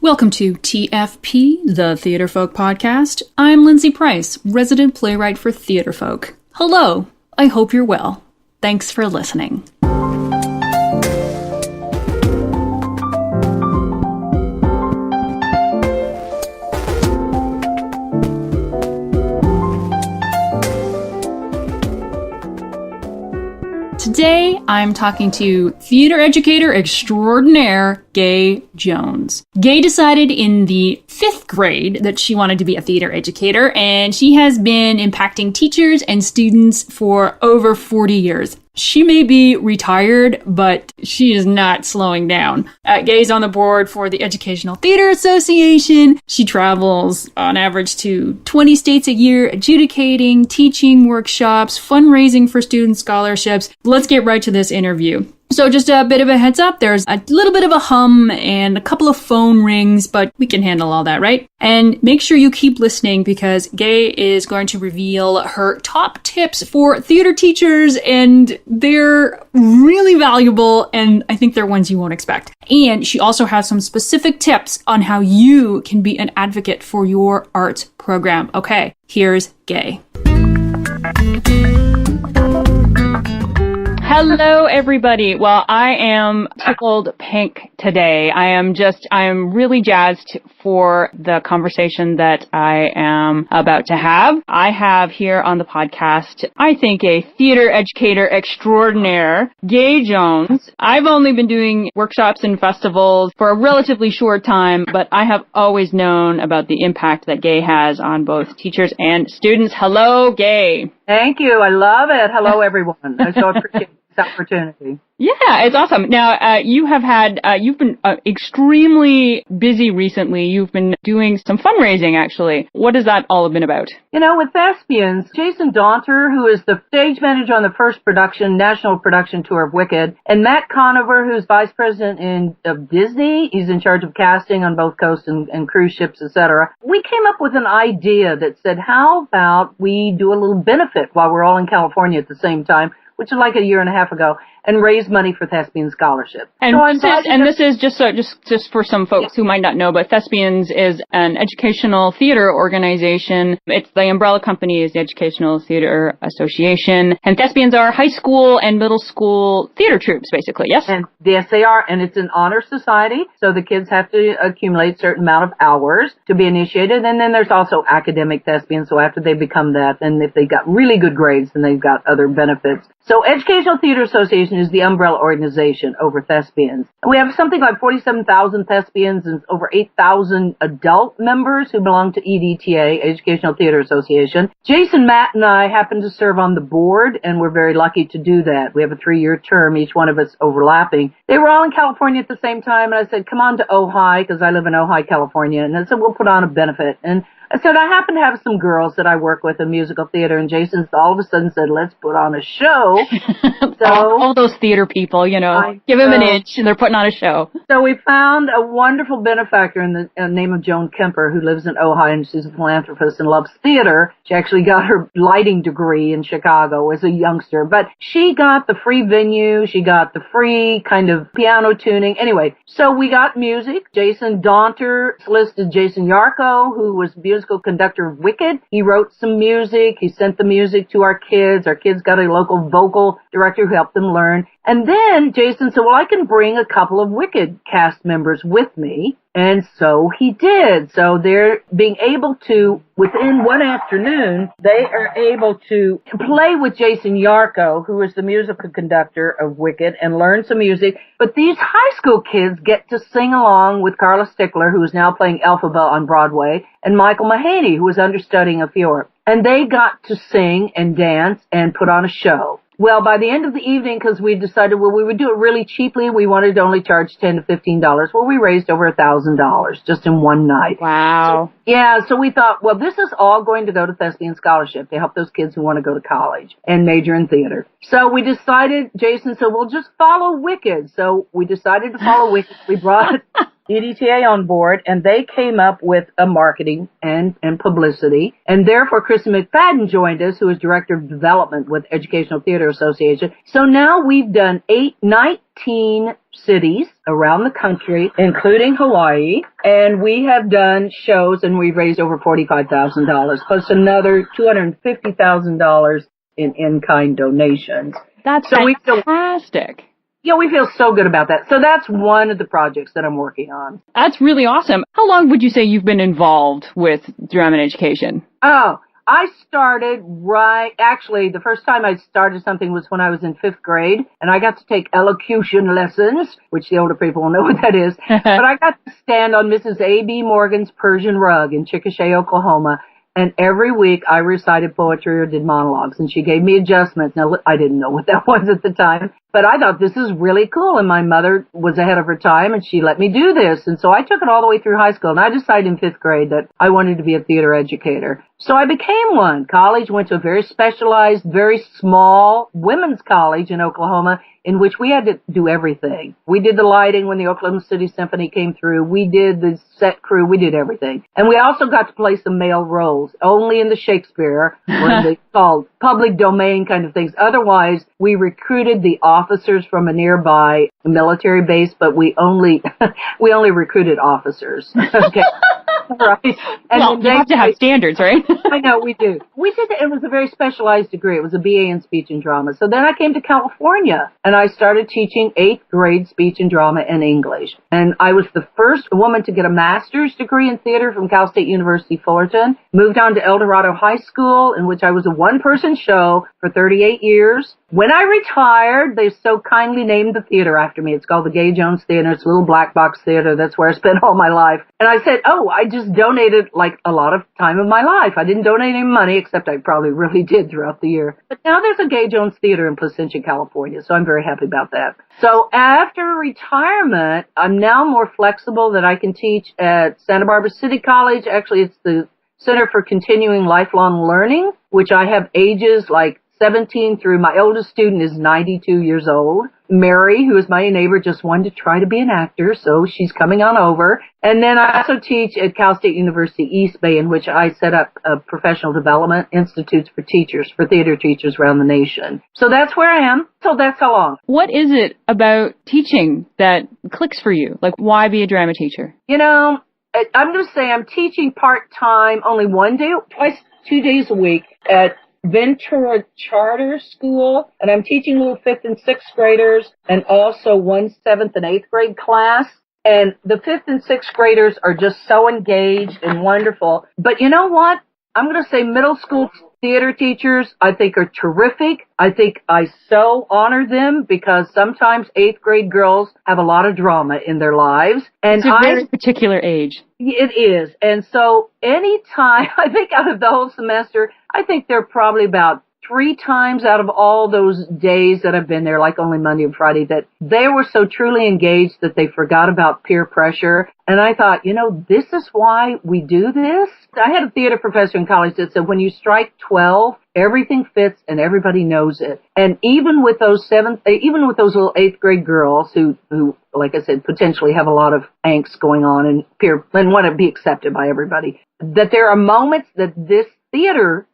Welcome to TFP, the Theater Folk Podcast. I'm Lindsay Price, resident playwright for Theater Folk. Hello, I hope you're well. Thanks for listening. Today, I'm talking to theater educator extraordinaire, Gai Jones. Gai decided in the 5th grade that she wanted to be a theater educator, and she has been impacting teachers and students for over 40 years. She may be retired, but she is not slowing down. Gai's on the board for the Educational Theater Association. She travels on average to 20 states a year, adjudicating, teaching workshops, fundraising for student scholarships. Let's get right to this interview. So just a bit of a heads up, there's a little bit of a hum and a couple of phone rings, but we can handle all that, right? And make sure you keep listening because Gai is going to reveal her top tips for theater teachers, and they're really valuable, and I think they're ones you won't expect. And she also has some specific tips on how you can be an advocate for your arts program. Okay, here's Gai. Hello, everybody. Well, I am tickled pink today. I am really jazzed for the conversation that I am about to have. I have here on the podcast, I think, a theater educator extraordinaire, Gai Jones. I've only been doing workshops and festivals for a relatively short time, but I have always known about the impact that Gai has on both teachers and students. Hello, Gai. Thank you. I love it. Hello, everyone. I so appreciate this opportunity. Yeah, it's awesome. Now, you've been extremely busy recently. You've been doing some fundraising, actually. What has that all been about? You know, with Thespians, Jason Daunter, who is the stage manager on the first national production tour of Wicked, and Matt Conover, who's vice president of Disney. He's in charge of casting on both coasts and cruise ships, etc. We came up with an idea that said, how about we do a little benefit while we're all in California at the same time, which is like a year and a half ago, and raise money for Thespian Scholarship. And this is just for some folks who might not know, but Thespians is an educational theater organization. It's the umbrella company is the Educational Theater Association, and Thespians are high school and middle school theater troupes, basically. Yes. And yes, they are, and it's an honor society, so the kids have to accumulate a certain amount of hours to be initiated. And then there's also academic Thespians, so after they become that, and if they got really good grades, then they've got other benefits. So Educational Theater Association is the umbrella organization over Thespians. And we have something like 47,000 Thespians and over 8,000 adult members who belong to EDTA, Educational Theater Association. Jason, Matt, and I happen to serve on the board, and we're very lucky to do that. We have a 3-year term, each one of us overlapping. They were all in California at the same time, and I said, come on to Ojai, because I live in Ojai, California. And I said, we'll put on a benefit. And I said, I happen to have some girls that I work with in musical theater, and Jason all of a sudden said, let's put on a show. So all those theater people, give them an inch, and they're putting on a show. So we found a wonderful benefactor in the name of Joan Kemper, who lives in Ojai, and she's a philanthropist and loves theater. She actually got her lighting degree in Chicago as a youngster, but she got the free venue, she got the free kind of piano tuning. Anyway, so we got music. Jason Daunter solicited Jason Yarko, who was musical conductor of Wicked. He wrote some music. He sent the music to our kids. Our kids got a local vocal director who helped them learn. And then Jason said, well, I can bring a couple of Wicked cast members with me. And so he did. So they're being able to, within one afternoon, they are able to play with Jason Yarko, who is the musical conductor of Wicked, and learn some music. But these high school kids get to sing along with Carla Stickler, who is now playing Elphaba on Broadway, and Michael Mahaney, who is understudying a Fiore. And they got to sing and dance and put on a show. Well, by the end of the evening, because we decided, we would do it really cheaply. We wanted to only charge $10 to $15. Well, we raised over $1,000 just in one night. Wow. So we thought, well, this is all going to go to Thespian Scholarship to help those kids who want to go to college and major in theater. So we decided, Jason said, we'll just follow Wicked. So we decided to follow Wicked. We brought EDTA on board, and they came up with a marketing and publicity. And therefore, Kristen McFadden joined us, who is Director of Development with Educational Theater Association. So now we've done 19 cities around the country, including Hawaii, and we have done shows, and we've raised over $45,000, plus another $250,000 in in-kind donations. That's fantastic. We feel so good about that. So that's one of the projects that I'm working on. That's really awesome. How long would you say you've been involved with drama and education? Oh, I started actually, the first time I started something was when I was in 5th grade, and I got to take elocution lessons, which the older people will know what that is. But I got to stand on Mrs. A.B. Morgan's Persian rug in Chickasha, Oklahoma. And every week I recited poetry or did monologues, and she gave me adjustments. Now, I didn't know what that was at the time, but I thought this is really cool. And my mother was ahead of her time, and she let me do this. And so I took it all the way through high school, and I decided in 5th grade that I wanted to be a theater educator. So I became one. College, went to a very specialized, very small women's college in Oklahoma, in which we had to do everything. We did the lighting when the Oklahoma City Symphony came through. We did the set crew. We did everything. And we also got to play some male roles, only in the Shakespeare, or they called public domain kind of things. Otherwise, we recruited the officers from a nearby military base, but we only recruited officers. Okay. Right. And well, you have to have standards, right? I know, we do. It was a very specialized degree. It was a BA in speech and drama. So then I came to California, and I started teaching 8th grade speech and drama and English. And I was the first woman to get a master's degree in theater from Cal State University, Fullerton. Moved on to El Dorado High School, in which I was a one-person show for 38 years. When I retired, they so kindly named the theater after me. It's called the Gai Jones Theater. It's a little black box theater. That's where I spent all my life. And I said, I just donated like a lot of time of my life. I didn't donate any money, except I probably really did throughout the year. But now there's a Gai Jones Theater in Placentia, California, so I'm very happy about that. So after retirement, I'm now more flexible that I can teach at Santa Barbara City College. Actually, it's the Center for Continuing Lifelong Learning, which I have ages like 17 through, my oldest student is 92 years old. Mary, who is my neighbor, just wanted to try to be an actor, so she's coming on over. And then I also teach at Cal State University East Bay, in which I set up professional development institutes for teachers, for theater teachers around the nation. So that's where I am. So that's how long. What is it about teaching that clicks for you? Like, why be a drama teacher? I'm going to say I'm teaching part-time only 2 days a week at Ventura Charter School, and I'm teaching little 5th and 6th graders, and also 1 7th and 8th grade class. And the 5th and 6th graders are just so engaged and wonderful. But you know what? I'm going to say middle school theater teachers, I think, are terrific. I think I so honor them because sometimes 8th grade girls have a lot of drama in their lives. And it's a very particular age. It is. And so anytime, I think out of the whole semester, I think there are probably about 3 times out of all those days that I've been there, like only Monday and Friday, that they were so truly engaged that they forgot about peer pressure. And I thought, this is why we do this. I had a theater professor in college that said, when you strike 12, everything fits and everybody knows it. And even with those little 8th grade girls who, like I said, potentially have a lot of angst going on and want to be accepted by everybody, that there are moments that this theater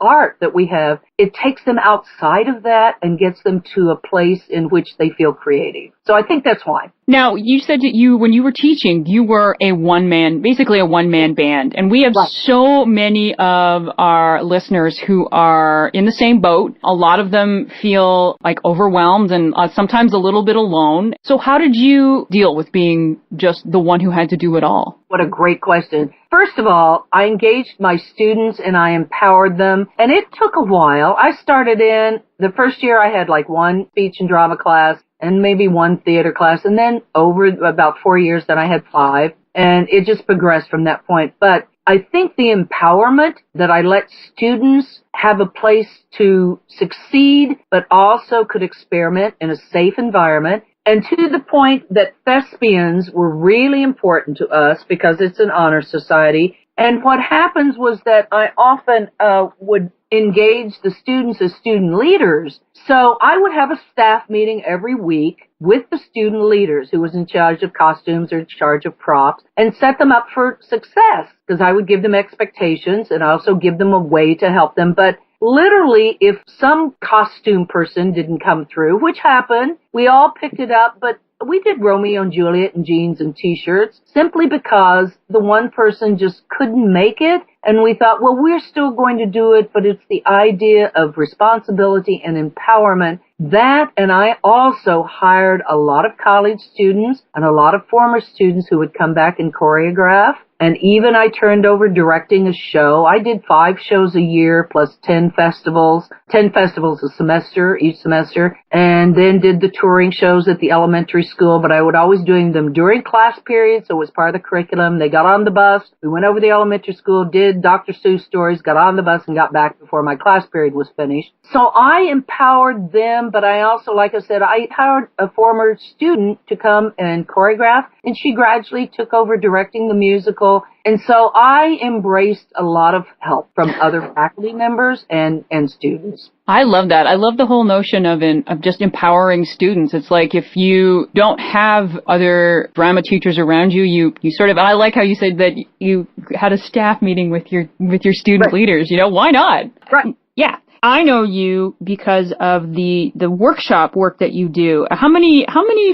art that we have, it takes them outside of that and gets them to a place in which they feel creative. So I think that's why. Now, you said that when you were teaching, you were basically a one-man band. And we have so many of our listeners who are in the same boat. A lot of them feel like overwhelmed and sometimes a little bit alone. So how did you deal with being just the one who had to do it all? What a great question. First of all, I engaged my students and I empowered them. And it took a while. I started in the first year I had like 1 speech and drama class and maybe 1 theater class. And then over about 4 years, then I had 5. And it just progressed from that point. But I think the empowerment that I let students have a place to succeed, but also could experiment in a safe environment. And to the point that thespians were really important to us because it's an honor society. And what happens was that I often would engage the students as student leaders. So I would have a staff meeting every week with the student leaders who was in charge of costumes or in charge of props and set them up for success, because I would give them expectations and also give them a way to help them. But literally, if some costume person didn't come through, which happened, we all picked it up, but we did Romeo and Juliet in jeans and t-shirts simply because the one person just couldn't make it. And we thought, well, we're still going to do it, but it's the idea of responsibility and empowerment. That, and I also hired a lot of college students and a lot of former students who would come back and choreograph. And even I turned over directing a show. I did 5 shows a year plus 10 festivals a semester, each semester, and then did the touring shows at the elementary school. But I would always doing them during class periods, so it was part of the curriculum. They got on the bus. We went over to the elementary school, did Dr. Seuss stories, got on the bus, and got back before my class period was finished. So I empowered them, but I also, like I said, I hired a former student to come and choreograph, and she gradually took over directing the musical. And so I embraced a lot of help from other faculty members and students. I love that. I love the whole notion of just empowering students. It's like if you don't have other drama teachers around you, you sort of, and I like how you said that you had a staff meeting with your student leaders. You know, why not? Right. Yeah. I know you because of the workshop work that you do. How many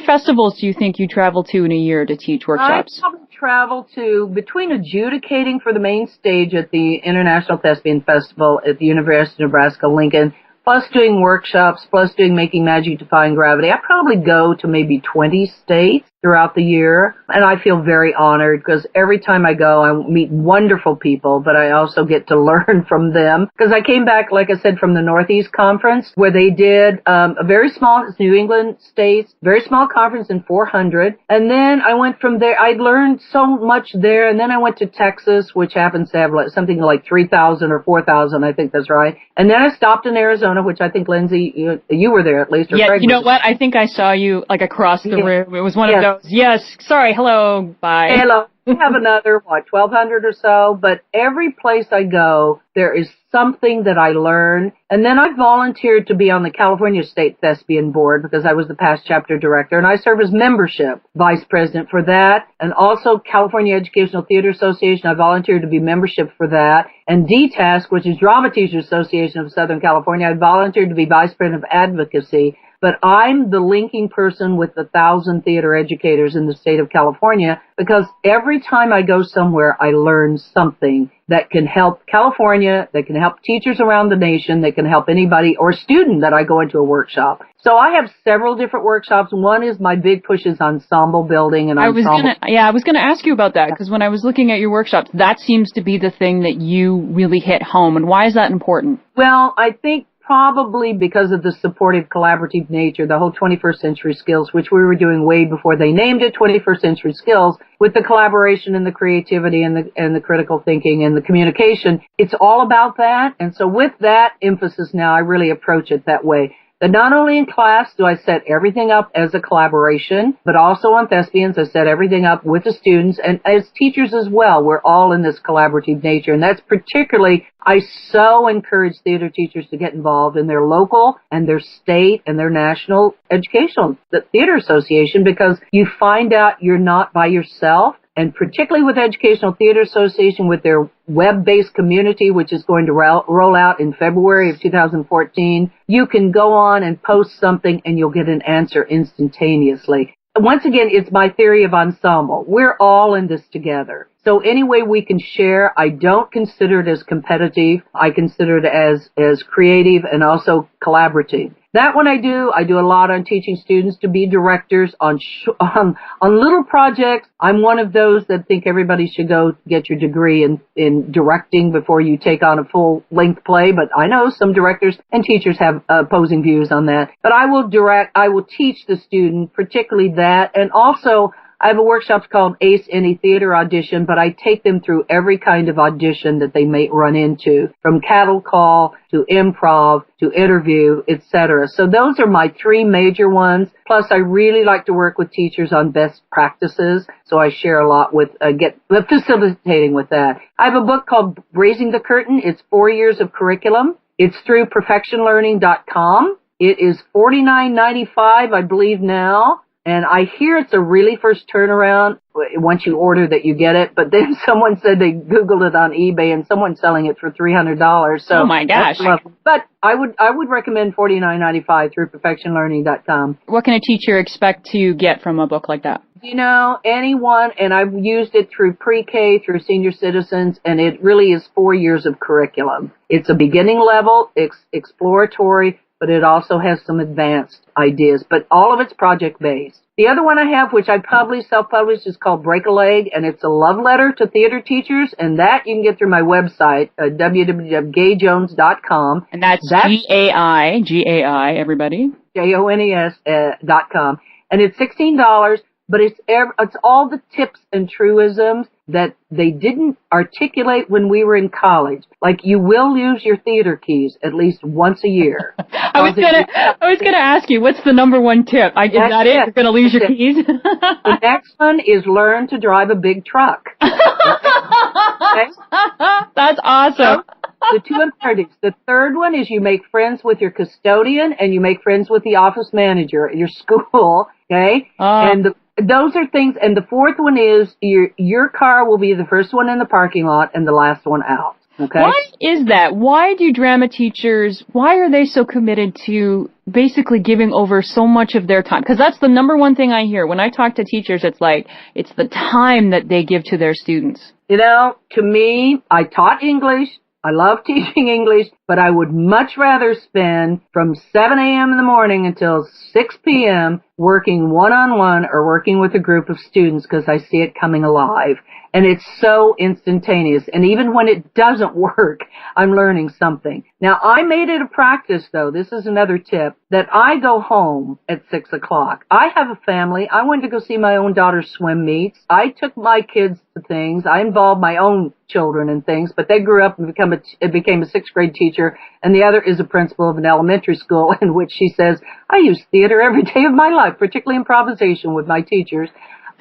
festivals do you think you travel to in a year to teach workshops? I probably travel to between adjudicating for the main stage at the International Thespian Festival at the University of Nebraska-Lincoln, plus doing workshops, plus doing Making Magic Defying Gravity. I probably go to maybe 20 states throughout the year, and I feel very honored because every time I go, I meet wonderful people, but I also get to learn from them. Because I came back, like I said, from the Northeast Conference, where they did a very small, it's New England states, very small conference in 400, and then I went from there. I learned so much there, and then I went to Texas, which happens to have something like 3,000 or 4,000, I think that's right. And then I stopped in Arizona, which I think, Lindsay, you were there at least. Or yeah, Craig you know what? I think I saw you like across the room. It was one of those. Yes. Sorry. Hello. Bye. Hello. We have another, 1,200 or so, but every place I go, there is something that I learn. And then I volunteered to be on the California State Thespian Board because I was the past chapter director, and I serve as membership vice president for that. And also California Educational Theater Association, I volunteered to be membership for that. And DTASC, which is Drama Teachers Association of Southern California, I volunteered to be vice president of advocacy. But I'm the linking person with the 1,000 theater educators in the state of California because every time I go somewhere, I learn something that can help California, that can help teachers around the nation, that can help anybody or student that I go into a workshop. So I have several different workshops. One is my big push is Ensemble Building. And I was going to ask you about that because when I was looking at your workshops, that seems to be the thing that you really hit home. And why is that important? Well, I think probably because of the supportive, collaborative nature, the whole 21st Century Skills, which we were doing way before they named it 21st Century Skills, with the collaboration and the creativity and the critical thinking and the communication. It's all about that. And so with that emphasis now, I really approach it that way. That not only in class do I set everything up as a collaboration, but also on Thespians, I set everything up with the students and as teachers as well. We're all in this collaborative nature. And that's particularly, I so encourage theater teachers to get involved in their local and their state and their national educational theater association because you find out you're not by yourself. And particularly with Educational Theater Association, with their web-based community, which is going to roll out in February of 2014, you can go on and post something and you'll get an answer instantaneously. Once again, it's my theory of ensemble. We're all in this together. So any way we can share, I don't consider it as competitive. I consider it as creative and also collaborative. That one I do a lot on teaching students to be directors on little projects. I'm one of those that think everybody should go get your degree in directing before you take on a full-length play, but I know some directors and teachers have opposing views on that. But I will teach the student, particularly that, and also I have a workshop called Ace Any Theater Audition, but I take them through every kind of audition that they may run into, from cattle call to improv to interview, etc. So those are my 3 major ones. Plus, I really like to work with teachers on best practices, so I share a lot with facilitating with that. I have a book called Raising the Curtain. It's 4 years of curriculum. It's through perfectionlearning.com. It is $49.95, I believe now. And I hear it's a really first turnaround once you order that you get it. But then someone said they Googled it on eBay and someone's selling it for $300. So oh my gosh. But I would recommend $49.95 through perfectionlearning.com. What can a teacher expect to get from a book like that? You know, anyone, and I've used it through pre-K, through senior citizens, and it really is 4 years of curriculum. It's a beginning level, exploratory, but it also has some advanced ideas, but all of it's project-based. The other one I have, which I self-published, is called Break a Leg, and it's a love letter to theater teachers, and that you can get through my website, www.gaijones.com. And that's G-A-I, everybody. JONES.com. And it's $16, but it's all the tips and truisms that they didn't articulate when we were in college. Like, you will lose your theater keys at least once a year. I was gonna ask you, what's the number one tip? Is that it? You're gonna lose your keys? The next one is learn to drive a big truck. Okay? That's awesome. The two imperatives. The third one is you make friends with your custodian and you make friends with the office manager at your school. Okay? And those are things. And the fourth one is your car will be the first one in the parking lot and the last one out. Okay? Why is that? Why do drama teachers, why are they so committed to basically giving over so much of their time? Because that's the number one thing I hear. When I talk to teachers, it's like, it's the time that they give to their students. You know, to me, I taught English. I love teaching English, but I would much rather spend from 7 a.m. in the morning until 6 p.m. working one-on-one or working with a group of students because I see it coming alive. And it's so instantaneous. And even when it doesn't work, I'm learning something. Now, I made it a practice, though. This is another tip, that I go home at 6 o'clock. I have a family. I went to go see my own daughter's swim meets. I took my kids to things. I involved my own children in things, but they grew up and became a sixth grade teacher. And the other is a principal of an elementary school in which she says, I use theater every day of my life, particularly improvisation with my teachers.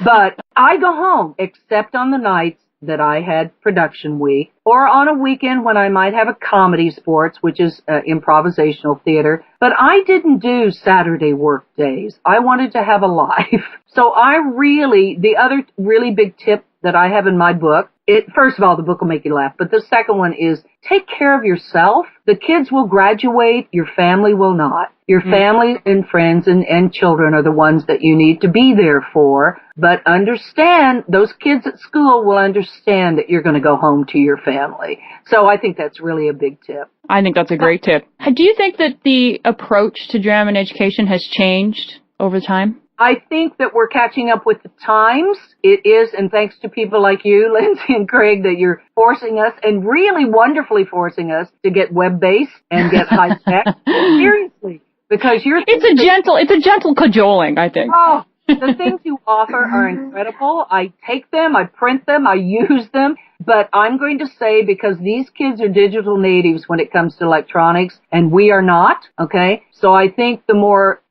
But I go home, except on the nights that I had production week, or on a weekend when I might have a comedy sports, which is improvisational theater. But I didn't do Saturday work days. I wanted to have a life. So the other really big tip that I have in my book, first of all, the book will make you laugh, but the second one is take care of yourself. The kids will graduate, your family will not. Your family and friends and children are the ones that you need to be there for, but understand, those kids at school will understand that you're going to go home to your family. So I think that's really a big tip. I think that's a great tip. Do you think that the approach to drama and education has changed over time? I think that we're catching up with the times. It is, and thanks to people like you, Lindsay and Craig, that you're forcing us, and really wonderfully forcing us, to get web-based and get high-tech. Seriously. Because it's a gentle cajoling, I think. Oh, the things you offer are incredible. I take them, I print them, I use them. But I'm going to say, because these kids are digital natives when it comes to electronics, and we are not, okay? So I think the more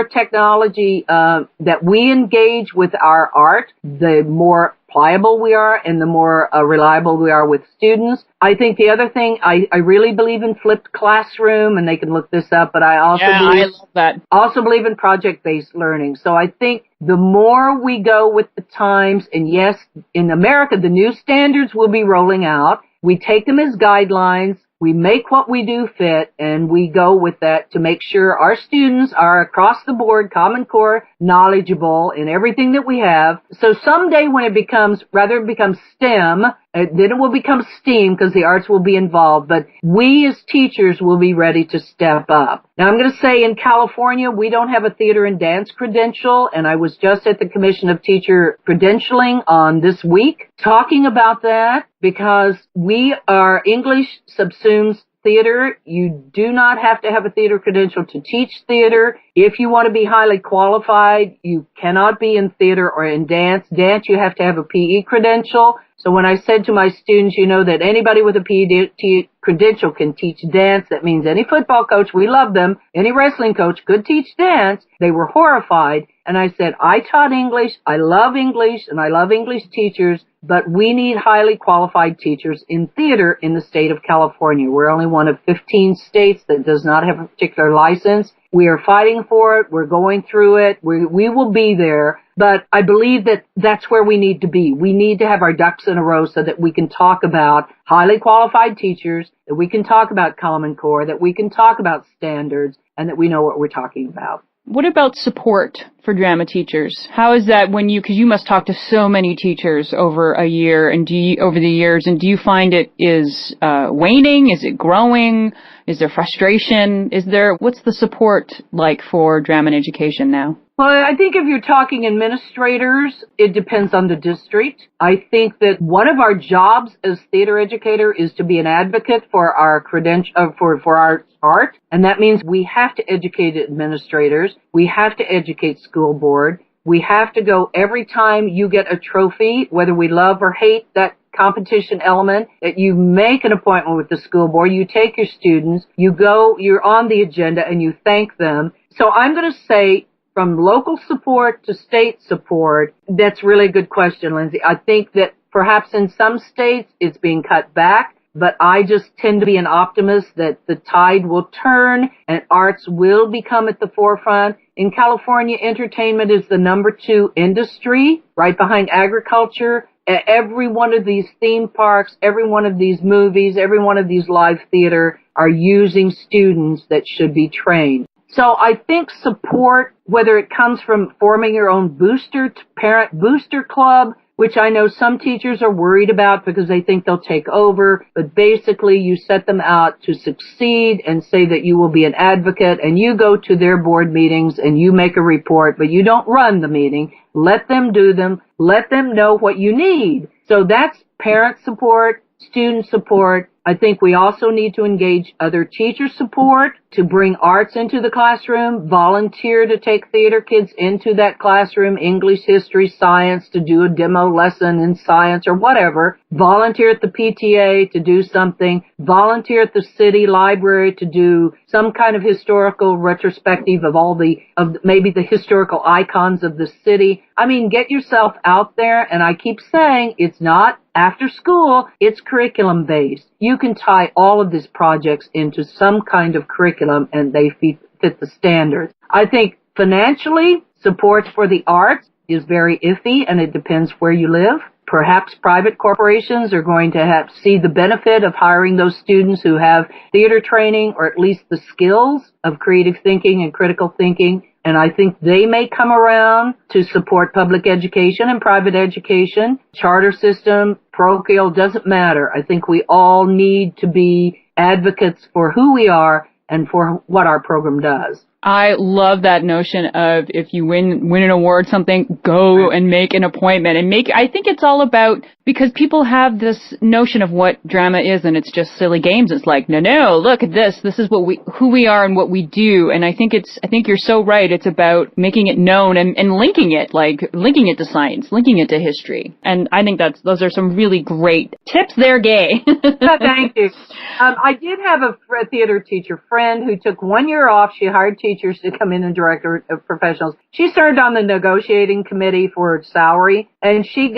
technology that we engage with our art, the more pliable we are and the more reliable we are with students. I think the other thing, I really believe in flipped classroom, and they can look this up, but I also believe in project-based learning. So I think the more we go with the times, and yes, in America, the new standards will be rolling out. We take them as guidelines. We make what we do fit, and we go with that to make sure our students are across the board, Common Core, knowledgeable in everything that we have. So someday when it becomes STEM, then it will become STEAM because the arts will be involved, but we as teachers will be ready to step up. Now I'm going to say in California, we don't have a theater and dance credential, and I was just at the Commission of Teacher Credentialing on this week talking about that because English subsumes theater. You do not have to have a theater credential to teach theater. If you want to be highly qualified, you cannot be in theater or in dance. Dance, you have to have a PE credential. So when I said to my students, you know, that anybody with a PE credential can teach dance, that means any football coach, we love them, any wrestling coach could teach dance, they were horrified. And I said, I taught English, and I love English teachers, but we need highly qualified teachers in theater in the state of California. We're only one of 15 states that does not have a particular license. We are fighting for it. We're going through it. We will be there. But I believe that that's where we need to be. We need to have our ducks in a row so that we can talk about highly qualified teachers, that we can talk about Common Core, that we can talk about standards, and that we know what we're talking about. What about support for drama teachers? How is that because you must talk to so many teachers over a year and over the years, and do you find it is waning? Is it growing? Is there frustration? What's the support like for drama and education now? Well, I think if you're talking administrators, it depends on the district. I think that one of our jobs as theater educator is to be an advocate for our for our art. And that means we have to educate administrators. We have to educate school board. We have to go every time you get a trophy, whether we love or hate that competition element, that you make an appointment with the school board, you take your students, you're on the agenda and you thank them. So I'm going to say, from local support to state support, that's really a good question, Lindsay. I think that perhaps in some states it's being cut back, but I just tend to be an optimist that the tide will turn and arts will become at the forefront. In California, entertainment is the number 2 industry, right behind agriculture. Every one of these theme parks, every one of these movies, every one of these live theater are using students that should be trained. So I think support, whether it comes from forming your own parent booster club, which I know some teachers are worried about because they think they'll take over, but basically you set them out to succeed and say that you will be an advocate, and you go to their board meetings and you make a report, but you don't run the meeting. Let them do them. Let them know what you need. So that's parent support, student support. I think we also need to engage other teacher support to bring arts into the classroom, volunteer to take theater kids into that classroom, English, history, science, to do a demo lesson in science or whatever, volunteer at the PTA to do something, volunteer at the city library to do some kind of historical retrospective of maybe the historical icons of the city. I mean, get yourself out there, and I keep saying it's not after school, it's curriculum based. You can tie all of these projects into some kind of curriculum and they fit the standards. I think financially, support for the arts is very iffy and it depends where you live. Perhaps private corporations are going to see the benefit of hiring those students who have theater training or at least the skills of creative thinking and critical thinking. And I think they may come around to support public education and private education. Charter system, parochial, doesn't matter. I think we all need to be advocates for who we are and for what our program does. I love that notion of if you win an award, something, go and make an appointment I think it's all about, because people have this notion of what drama is and it's just silly games. It's like, no, look at this. This is who we are and what we do. And I think you're so right. It's about making it known and linking it to science, linking it to history. And I think those are some really great tips there, Gai. Thank you. I did have a theater teacher friend who took 1 year off. She hired teachers to come in and direct professionals. She served on the negotiating committee for her salary, and she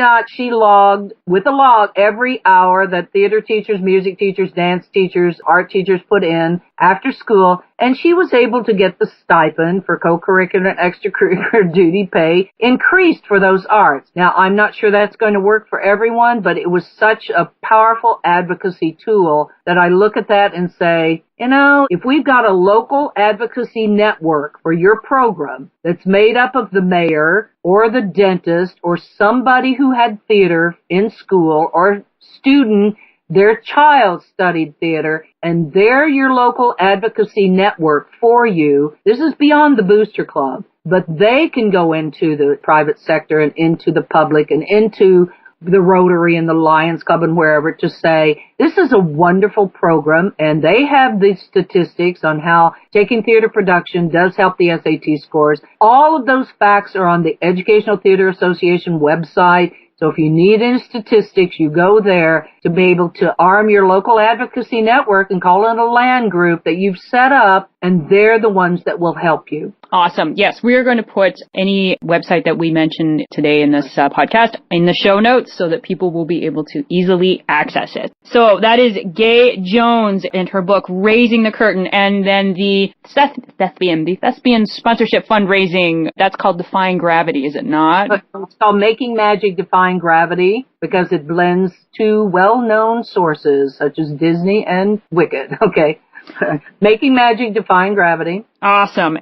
logged with a log every hour that theater teachers, music teachers, dance teachers, art teachers put in after school, and she was able to get the stipend for co-curricular and extracurricular duty pay increased for those arts. Now, I'm not sure that's going to work for everyone, but it was such a powerful advocacy tool that I look at that and say, if we've got a local advocacy network for your program that's made up of the mayor or the dentist or somebody who had theater in school or student, their child studied theater, and they're your local advocacy network for you. This is beyond the booster club, but they can go into the private sector and into the public and into the Rotary and the Lions Club and wherever to say, this is a wonderful program, and they have the statistics on how taking theater production does help the SAT scores. All of those facts are on the Educational Theater Association website. So if you need any statistics, you go there to be able to arm your local advocacy network and call in a land group that you've set up, and they're the ones that will help you. Awesome. Yes, we are going to put any website that we mentioned today in this podcast in the show notes so that people will be able to easily access it. So that is Gai Jones and her book, Raising the Curtain, and then the Thespians Sponsorship Fundraising. That's called Defying Gravity, is it not? It's called Making Magic Defying Gravity because it blends two well-known sources such as Disney and Wicked. Okay. Making Magic Defying Gravity. Awesome.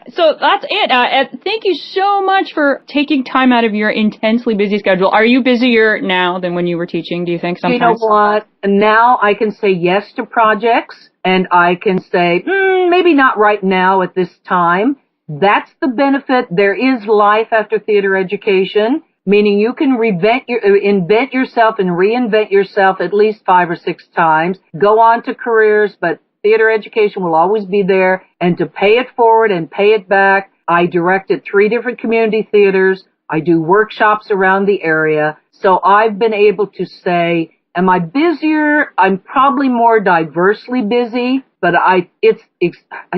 So that's it. Thank you so much for taking time out of your intensely busy schedule. Are you busier now than when you were teaching, do you think, sometimes? You know what? Now I can say yes to projects, and I can say, maybe not right now at this time. That's the benefit. There is life after theater education, meaning you can invent yourself and reinvent yourself at least 5 or 6 times. Go on to careers, but theater education will always be there, and to pay it forward and pay it back, I direct at 3 different community theaters. I do workshops around the area. So I've been able to say, am I busier? I'm probably more diversely busy, but I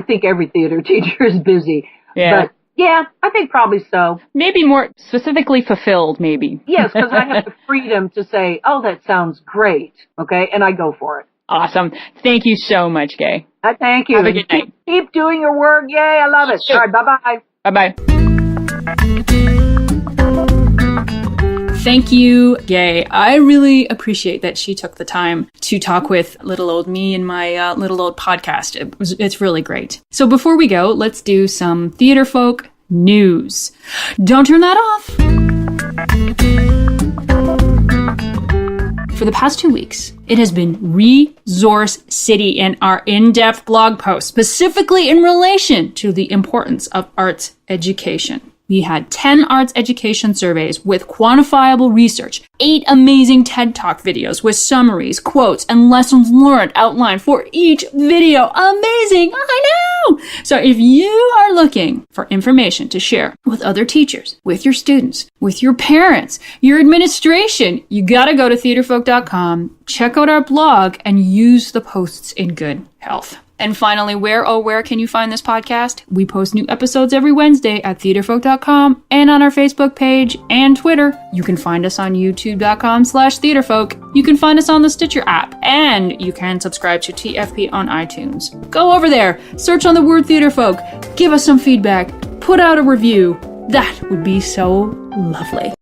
think every theater teacher is busy. Yeah. But yeah, I think probably so. Maybe more specifically fulfilled, maybe. Yes, because I have the freedom to say, oh, that sounds great. Okay. And I go for it. Awesome. Thank you so much, Gai. Thank you. Have a good night. Keep doing your work. Yay, I love it. Sure. All right, bye-bye. Bye-bye. Thank you, Gai. I really appreciate that she took the time to talk with little old me in my little old podcast. It's really great. So before we go, let's do some theater folk news. Don't turn that off. For the past 2 weeks, it has been Resource City in our in-depth blog post, specifically in relation to the importance of arts education. We had 10 arts education surveys with quantifiable research, 8 amazing TED Talk videos with summaries, quotes, and lessons learned outlined for each video. Amazing! I know! So if you are looking for information to share with other teachers, with your students, with your parents, your administration, you gotta go to theaterfolk.com, check out our blog, and use the posts in good health. And finally, where can you find this podcast? We post new episodes every Wednesday at theaterfolk.com and on our Facebook page and Twitter. You can find us on youtube.com/theaterfolk. You can find us on the Stitcher app, and you can subscribe to TFP on iTunes. Go over there, search on the word Theaterfolk, give us some feedback, put out a review. That would be so lovely.